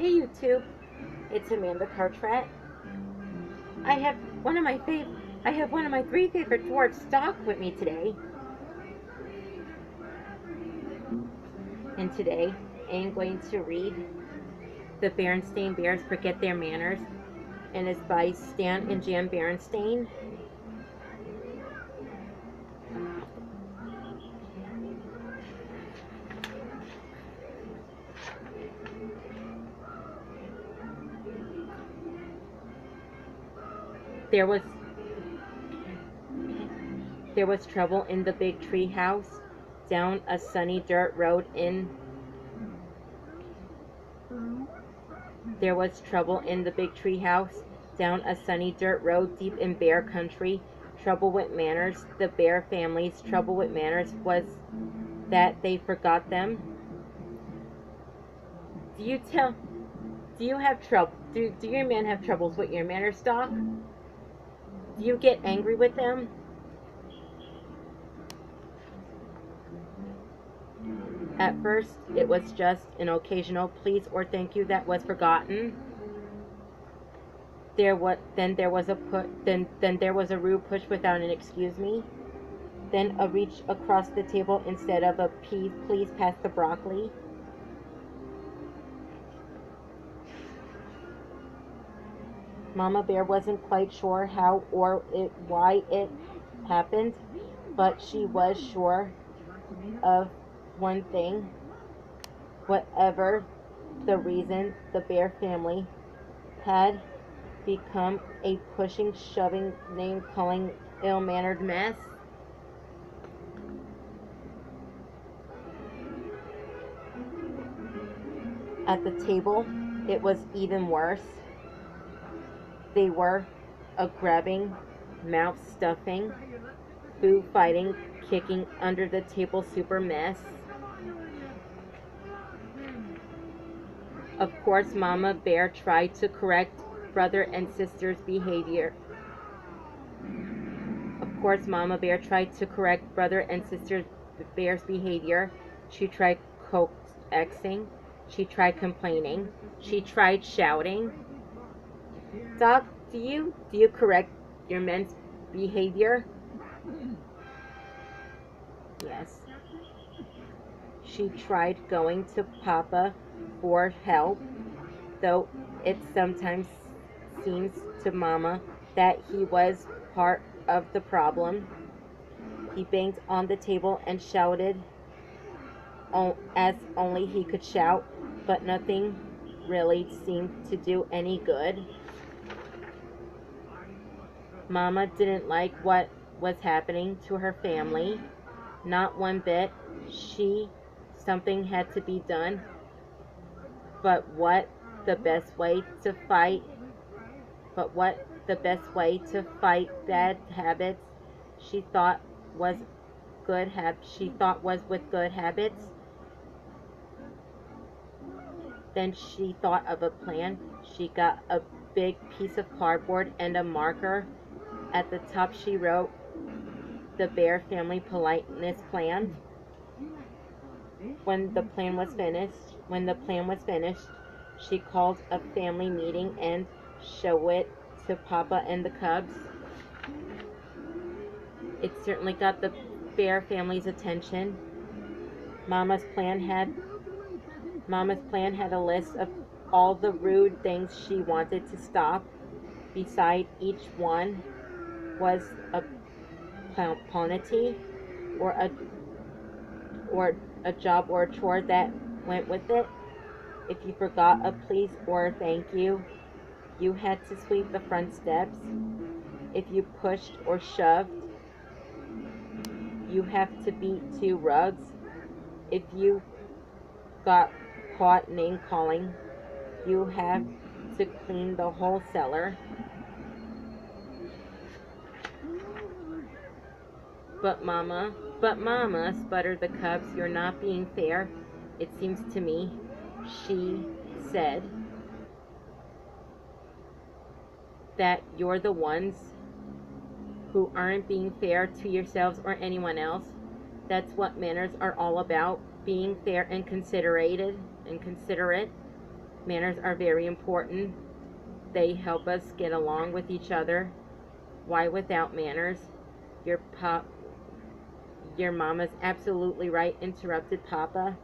Hey YouTube, it's Amanda Cartrat. I have one of my three favorite dwarf stock with me today. And today I am going to read The Berenstain Bears Forget Their Manners, and it's by Stan and Jan Berenstain. There was trouble in the big tree house down a sunny dirt road in There was trouble in the big tree house down a sunny dirt road deep in bear country. Trouble with manners. The bear family's trouble with manners was that they forgot them. Do you have trouble? Do your men have troubles with your manners, Doc? Do you get angry with them? At first, it was just an occasional please or thank you that was forgotten. Then there was a rude push without an excuse me. Then a reach across the table instead of a please pass the broccoli. Mama Bear wasn't quite sure how or why it happened, but she was sure of one thing. Whatever the reason, the bear family had become a pushing, shoving, name-calling, ill-mannered mess. At the table, it was even worse. They were a grabbing, mouth-stuffing, food-fighting, kicking under the table super mess. Of course, Mama Bear tried to correct brother and sister's behavior. Bear's behavior. She tried coaxing. She tried complaining. She tried shouting. Doc, do you correct your men's behavior? Yes. She tried going to Papa for help, though it sometimes seems to Mama that he was part of the problem. He banged on the table and shouted as only he could shout, but nothing really seemed to do any good. Mama didn't like what was happening to her family, not one bit. Something had to be done. But what the best way to fight bad habits she thought was with good habits. Then she thought of a plan. She got a big piece of cardboard and a marker. At the top she wrote the Bear Family Politeness Plan. When the plan was finished, she called a family meeting and showed it to Papa and the cubs. It certainly got the Bear family's attention. Mama's plan had a list of all the rude things she wanted to stop. Beside each one was a penalty or a job or a chore that went with it. If you forgot a please or a thank you, you had to sweep the front steps. If you pushed or shoved, you have to beat 2 rugs. If you got caught name calling, you have to clean the whole cellar. But Mama, sputtered the cubs, you're not being fair, it seems to me, she said, that you're the ones who aren't being fair to yourselves or anyone else. That's what manners are all about, being fair and considerate. Manners are very important. They help us get along with each other. Why without manners? Your pop, your mama's absolutely right, interrupted Papa.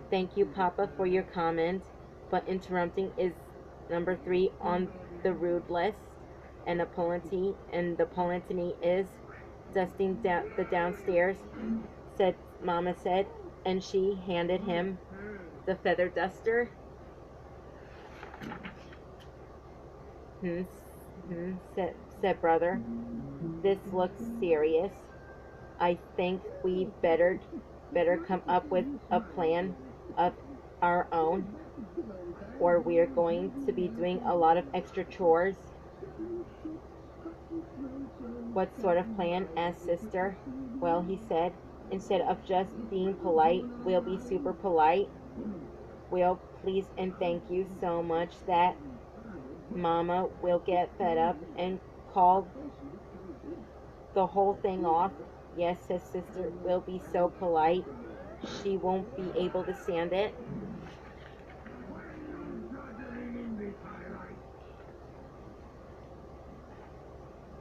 Thank you, Papa, for your comment, but interrupting is number 3 on the rude list, and the politely is dusting down the downstairs, said Mama said, and she handed him the feather duster. Hmm, said Brother. This looks serious. I think we better come up with a plan of our own, or we're going to be doing a lot of extra chores. What sort of plan? Asked Sister. Well, he said, instead of just being polite, we'll be super polite. Well, please and thank you so much that Mama will get fed up and call the whole thing off. Yes, says Sister, will be so polite. She won't be able to stand it.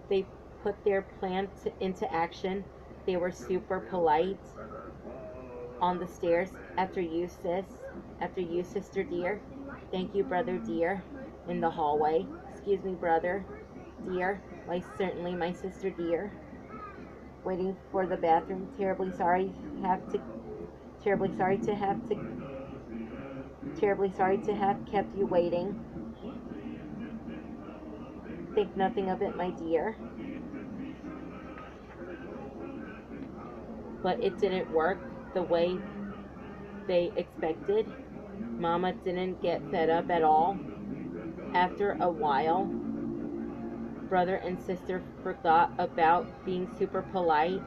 They put their plan into action. They were super polite on the stairs. After you, sis. After you, Sister dear. Thank you, Brother dear. In the hallway. Excuse me, Brother dear. Why, certainly, my sister dear. Waiting for the bathroom. Terribly sorry to have kept you waiting. Think nothing of it, my dear. But it didn't work the way they expected. Mama didn't get fed up at all. After a while, Brother and Sister forgot about being super polite,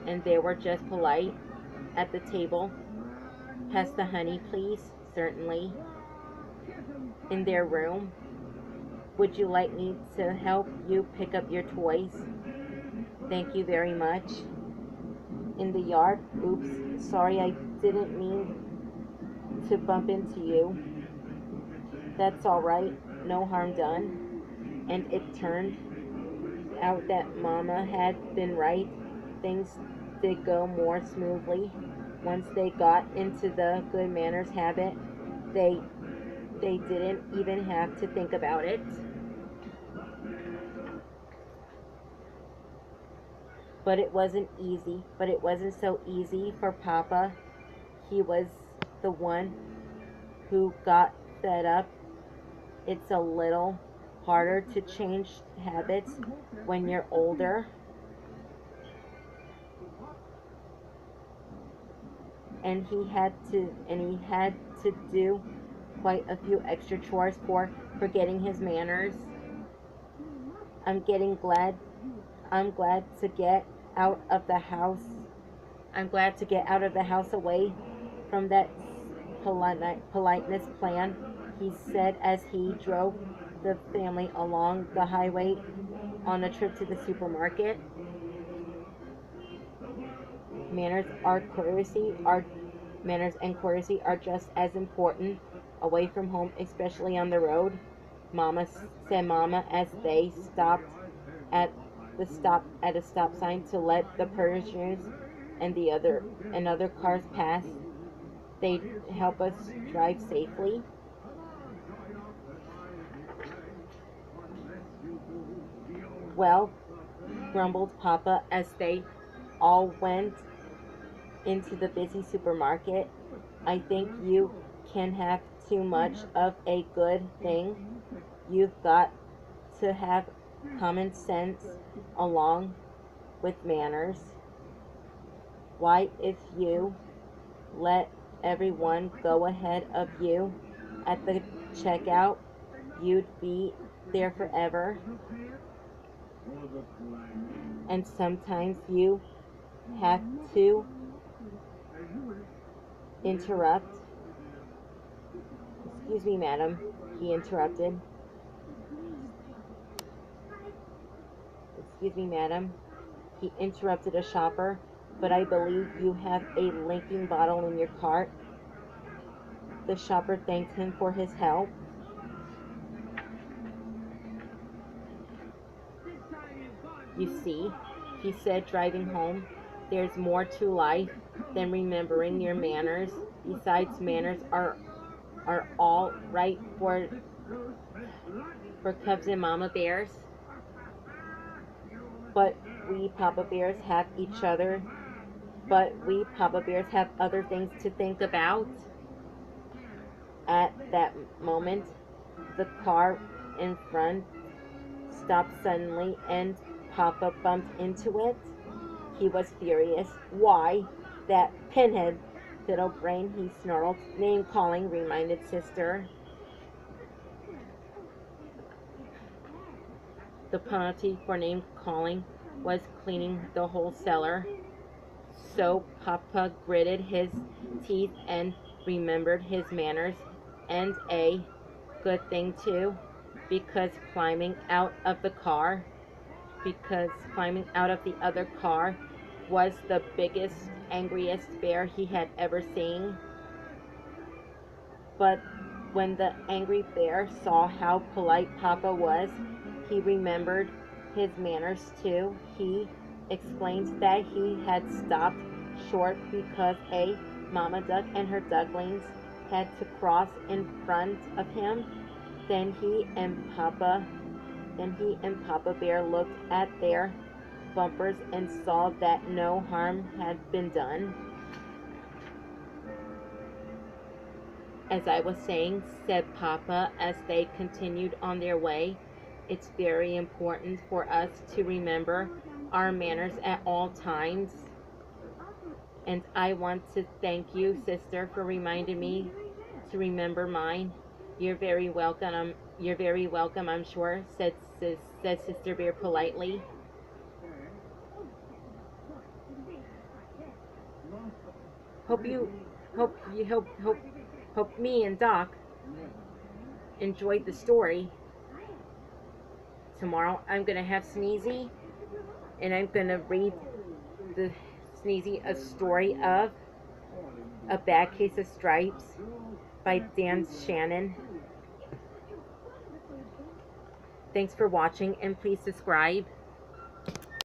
and they were just polite at the table. Pass the honey, please. Certainly. In their room. Would you like me to help you pick up your toys? Thank you very much. In the yard. Oops, sorry, I didn't mean to bump into you. That's all right, no harm done. And it turned out that Mama had been right. Things did go more smoothly. Once they got into the good manners habit, they didn't even have to think about it. But it wasn't easy. But it wasn't so easy for Papa. He was the one who got fed up. It's a little harder to change habits when you're older. And he had to do quite a few extra chores for forgetting his manners. I'm glad to get out of the house. I'm glad to get out of the house away from that politeness plan, he said as he drove the family along the highway on a trip to the supermarket. Manners and courtesy are just as important away from home, especially on the road. Mama as they stopped at a stop sign to let the Persians and other cars pass. They help us drive safely. Well, grumbled Papa as they all went into the busy supermarket. I think you can have too much of a good thing. You've got to have common sense along with manners. Why, if you let everyone go ahead of you at the checkout, you'd be there forever. And sometimes you have to interrupt. Excuse me, madam, he interrupted. Excuse me, madam, he interrupted a shopper, but I believe you have a leaking bottle in your cart. the shopper thanked him for his help. You see, he said, driving home, there's more to life than remembering your manners. Besides, manners are all right for cubs and mama bears. But we Papa Bears have each other. But we Papa Bears have other things to think about. At that moment, the car in front stopped suddenly and Papa bumped into it. He was furious. Why, that pinhead little brain, he snarled. Name calling, reminded Sister. The penalty for name calling was cleaning the whole cellar. So Papa gritted his teeth and remembered his manners, and a good thing too, because climbing out of the other car was the biggest, angriest bear he had ever seen. But when the angry bear saw how polite Papa was, he remembered his manners too. He explained that he had stopped short because a mama duck and her ducklings had to cross in front of him. Then he and Papa Bear looked at their bumpers and saw that no harm had been done. As I was saying, said Papa as they continued on their way, it's very important for us to remember our manners at all times. And I want to thank you, Sister, for reminding me to remember mine. You're very welcome. I'm sure, said Sister Bear politely. Hope me and Doc enjoyed the story. Tomorrow I'm gonna have Sneezy, and I'm gonna read the Sneezy a story of A Bad Case of Stripes by Dan Shannon. Thanks for watching, and please subscribe.